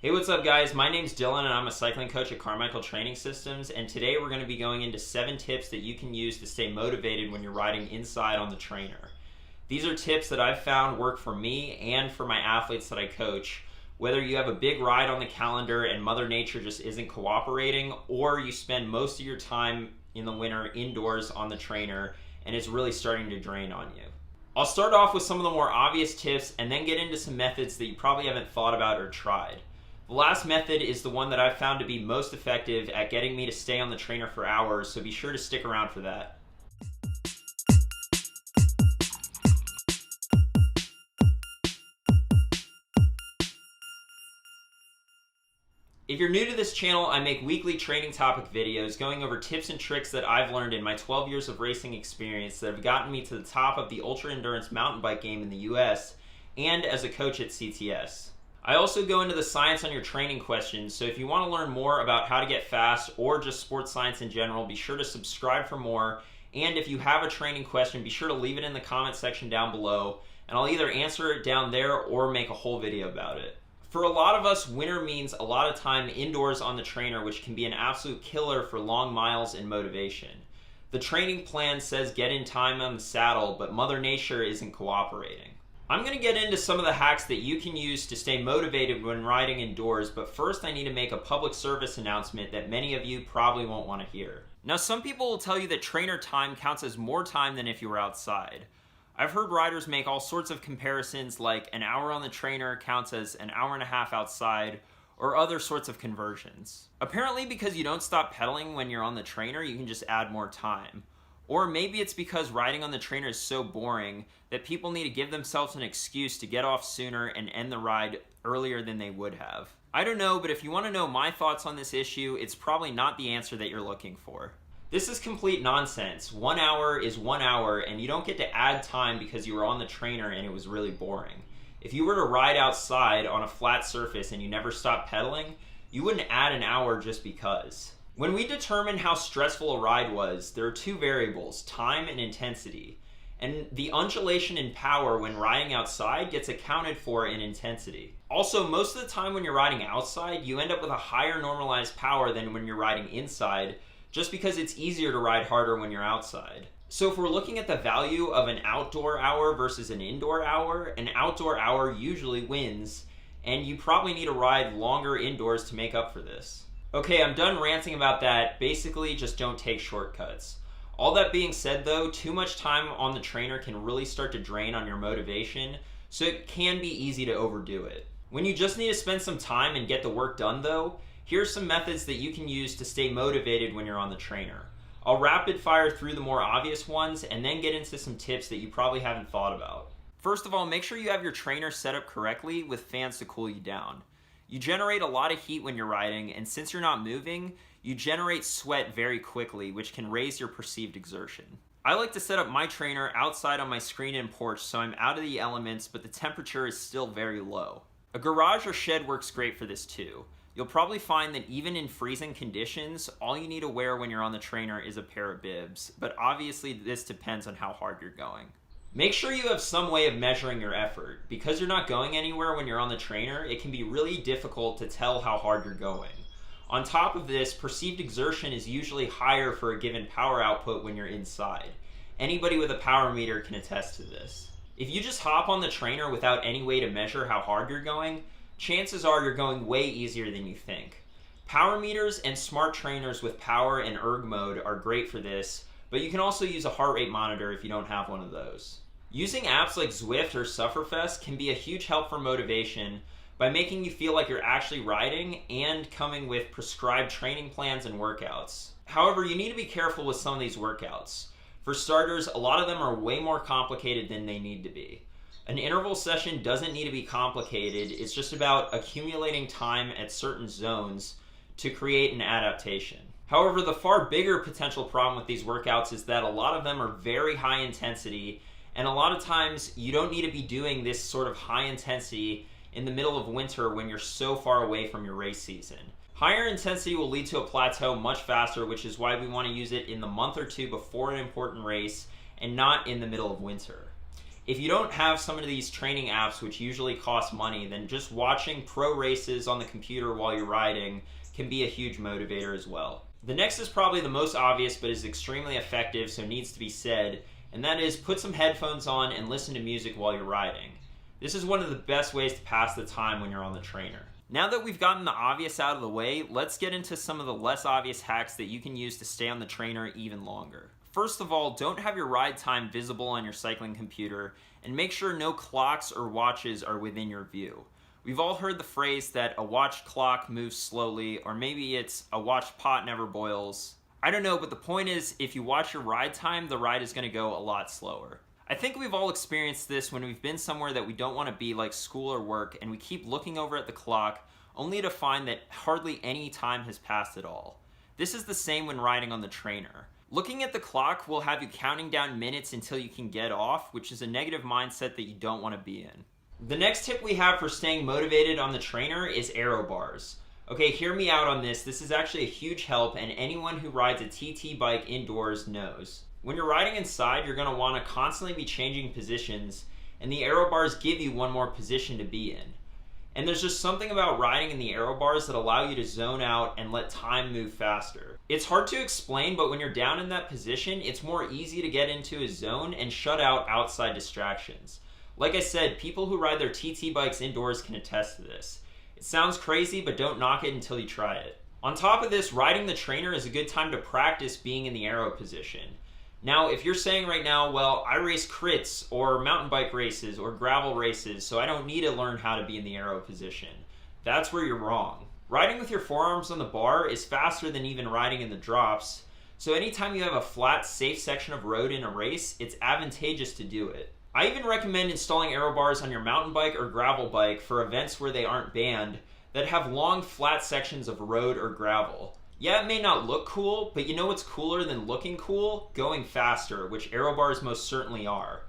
Hey, what's up guys? My name's Dylan and I'm a cycling coach at Carmichael Training Systems, and today we're going to be going into 7 tips that you can use to stay motivated when you're riding inside on the trainer. These are tips that I've found work for me and for my athletes that I coach, whether you have a big ride on the calendar and Mother Nature just isn't cooperating, or you spend most of your time in the winter indoors on the trainer and it's really starting to drain on you. I'll start off with some of the more obvious tips and then get into some methods that you probably haven't thought about or tried. The last method is the one that I've found to be most effective at getting me to stay on the trainer for hours, so be sure to stick around for that. If you're new to this channel, I make weekly training topic videos going over tips and tricks that I've learned in my 12 years of racing experience that have gotten me to the top of the ultra endurance mountain bike game in the US and as a coach at CTS. I also go into the science on your training questions, so if you want to learn more about how to get fast or just sports science in general, be sure to subscribe for more. And if you have a training question, be sure to leave it in the comment section down below, and I'll either answer it down there or make a whole video about it. For a lot of us, winter means a lot of time indoors on the trainer, which can be an absolute killer for long miles and motivation. The training plan says get in time on the saddle, but Mother Nature isn't cooperating. I'm going to get into some of the hacks that you can use to stay motivated when riding indoors, but first I need to make a public service announcement that many of you probably won't want to hear. Now, some people will tell you that trainer time counts as more time than if you were outside. I've heard riders make all sorts of comparisons, like an hour on the trainer counts as an hour and a half outside, or other sorts of conversions. Apparently, because you don't stop pedaling when you're on the trainer, you can just add more time. Or maybe it's because riding on the trainer is so boring that people need to give themselves an excuse to get off sooner and end the ride earlier than they would have. I don't know, but if you want to know my thoughts on this issue, it's probably not the answer that you're looking for. This is complete nonsense. 1 hour is 1 hour, and you don't get to add time because you were on the trainer and it was really boring. If you were to ride outside on a flat surface and you never stopped pedaling, you wouldn't add an hour just because. When we determine how stressful a ride was, there are 2 variables, time and intensity. And the undulation in power when riding outside gets accounted for in intensity. Also, most of the time when you're riding outside, you end up with a higher normalized power than when you're riding inside, just because it's easier to ride harder when you're outside. So if we're looking at the value of an outdoor hour versus an indoor hour, an outdoor hour usually wins, and you probably need to ride longer indoors to make up for this. Okay, I'm done ranting about that. Basically, just don't take shortcuts. All that being said though, too much time on the trainer can really start to drain on your motivation, so it can be easy to overdo it. When you just need to spend some time and get the work done though, here's some methods that you can use to stay motivated when you're on the trainer. I'll rapid fire through the more obvious ones and then get into some tips that you probably haven't thought about. First of all, make sure you have your trainer set up correctly with fans to cool you down. You generate a lot of heat when you're riding, and since you're not moving, you generate sweat very quickly, which can raise your perceived exertion. I like to set up my trainer outside on my screen-in porch so I'm out of the elements, but the temperature is still very low. A garage or shed works great for this too. You'll probably find that even in freezing conditions, all you need to wear when you're on the trainer is a pair of bibs, but obviously this depends on how hard you're going. Make sure you have some way of measuring your effort. Because you're not going anywhere when you're on the trainer, it can be really difficult to tell how hard you're going. On top of this, perceived exertion is usually higher for a given power output when you're inside. Anybody with a power meter can attest to this. If you just hop on the trainer without any way to measure how hard you're going, chances are you're going way easier than you think. Power meters and smart trainers with power and erg mode are great for this, but you can also use a heart rate monitor if you don't have one of those. Using apps like Zwift or Sufferfest can be a huge help for motivation by making you feel like you're actually riding and coming with prescribed training plans and workouts. However, you need to be careful with some of these workouts. For starters, a lot of them are way more complicated than they need to be. An interval session doesn't need to be complicated, it's just about accumulating time at certain zones to create an adaptation. However, the far bigger potential problem with these workouts is that a lot of them are very high intensity, and a lot of times you don't need to be doing this sort of high intensity in the middle of winter when you're so far away from your race season. Higher intensity will lead to a plateau much faster, which is why we want to use it in the month or 2 before an important race and not in the middle of winter. If you don't have some of these training apps, which usually cost money, then just watching pro races on the computer while you're riding can be a huge motivator as well. The next is probably the most obvious, but is extremely effective, so needs to be said, and that is put some headphones on and listen to music while you're riding. This is one of the best ways to pass the time when you're on the trainer. Now that we've gotten the obvious out of the way, let's get into some of the less obvious hacks that you can use to stay on the trainer even longer. First of all, don't have your ride time visible on your cycling computer, and make sure no clocks or watches are within your view. We've all heard the phrase that a watched clock moves slowly, or maybe it's a watched pot never boils. I don't know, but the point is, if you watch your ride time, the ride is going to go a lot slower. I think we've all experienced this when we've been somewhere that we don't want to be, like school or work, and we keep looking over at the clock, only to find that hardly any time has passed at all. This is the same when riding on the trainer. Looking at the clock will have you counting down minutes until you can get off, which is a negative mindset that you don't want to be in. The next tip we have for staying motivated on the trainer is Aerobars. Okay, hear me out on this. This is actually a huge help, and anyone who rides a TT bike indoors knows. When you're riding inside, you're going to want to constantly be changing positions, and the Aerobars give you one more position to be in. And there's just something about riding in the Aerobars that allow you to zone out and let time move faster. It's hard to explain, but when you're down in that position, it's more easy to get into a zone and shut out outside distractions. Like I said, people who ride their TT bikes indoors can attest to this. It sounds crazy, but don't knock it until you try it. On top of this, riding the trainer is a good time to practice being in the aero position. Now, if you're saying right now, well, I race crits or mountain bike races or gravel races, so I don't need to learn how to be in the aero position, that's where you're wrong. Riding with your forearms on the bar is faster than even riding in the drops, so anytime you have a flat, safe section of road in a race, it's advantageous to do it. I even recommend installing Aerobars on your mountain bike or gravel bike for events where they aren't banned that have long, flat sections of road or gravel. Yeah, it may not look cool, but you know what's cooler than looking cool? Going faster, which Aerobars most certainly are.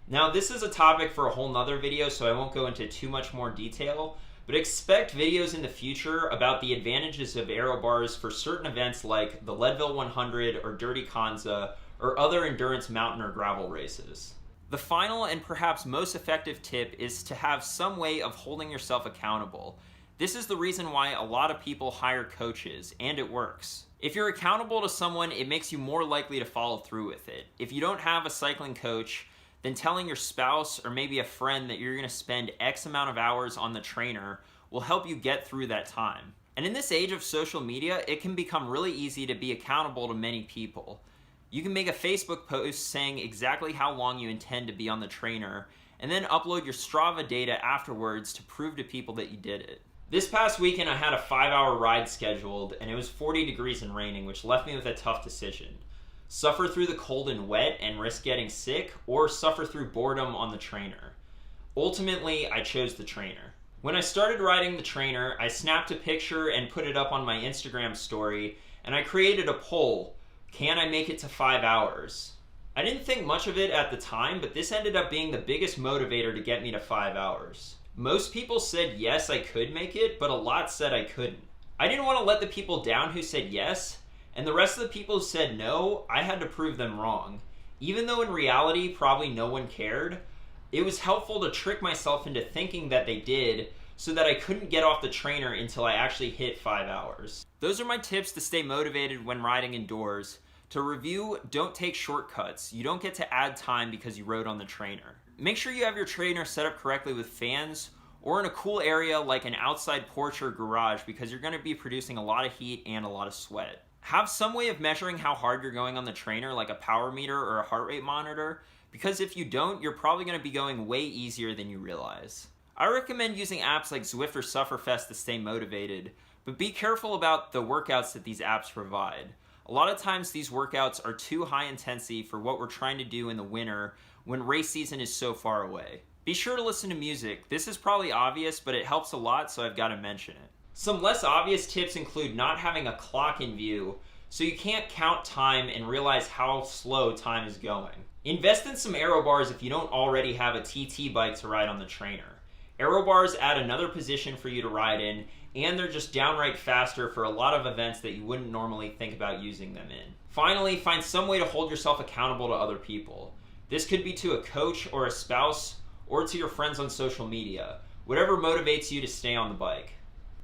Now, this is a topic for a whole nother video, so I won't go into too much more detail, but expect videos in the future about the advantages of Aerobars for certain events like the Leadville 100 or Dirty Kanza or other endurance mountain or gravel races. The final and perhaps most effective tip is to have some way of holding yourself accountable. This is the reason why a lot of people hire coaches, and it works. If you're accountable to someone, it makes you more likely to follow through with it. If you don't have a cycling coach, then telling your spouse or maybe a friend that you're going to spend X amount of hours on the trainer will help you get through that time. And in this age of social media, it can become really easy to be accountable to many people. You can make a Facebook post saying exactly how long you intend to be on the trainer, and then upload your Strava data afterwards to prove to people that you did it. This past weekend I had a 5-hour ride scheduled, and it was 40 degrees and raining, which left me with a tough decision. Suffer through the cold and wet and risk getting sick, or suffer through boredom on the trainer. Ultimately, I chose the trainer. When I started riding the trainer, I snapped a picture and put it up on my Instagram story, and I created a poll. Can I make it to 5 hours? I didn't think much of it at the time, but this ended up being the biggest motivator to get me to 5 hours. Most people said yes, I could make it, but a lot said I couldn't. I didn't want to let the people down who said yes, and the rest of the people who said no, I had to prove them wrong. Even though in reality, probably no one cared, it was helpful to trick myself into thinking that they did, so that I couldn't get off the trainer until I actually hit 5 hours. Those are my tips to stay motivated when riding indoors. To review, don't take shortcuts. You don't get to add time because you rode on the trainer. Make sure you have your trainer set up correctly with fans or in a cool area like an outside porch or garage because you're going to be producing a lot of heat and a lot of sweat. Have some way of measuring how hard you're going on the trainer like a power meter or a heart rate monitor, because if you don't, you're probably going to be going way easier than you realize. I recommend using apps like Zwift or Sufferfest to stay motivated, but be careful about the workouts that these apps provide. A lot of times these workouts are too high intensity for what we're trying to do in the winter when race season is so far away. Be sure to listen to music. This is probably obvious, but it helps a lot, so I've got to mention it. Some less obvious tips include not having a clock in view, so you can't count time and realize how slow time is going. Invest in some Aerobars if you don't already have a TT bike to ride on the trainer. Aerobars add another position for you to ride in, and they're just downright faster for a lot of events that you wouldn't normally think about using them in. Finally, find some way to hold yourself accountable to other people. This could be to a coach or a spouse or to your friends on social media. Whatever motivates you to stay on the bike.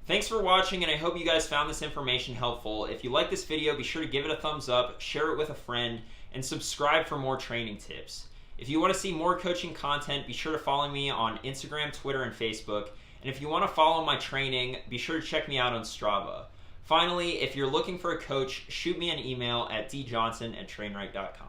Thanks for watching, and I hope you guys found this information helpful. If you like this video, be sure to give it a thumbs up, share it with a friend, and subscribe for more training tips. If you want to see more coaching content, be sure to follow me on Instagram, Twitter, and Facebook. And if you want to follow my training, be sure to check me out on Strava. Finally, if you're looking for a coach, shoot me an email at djohnson@trainwright.com.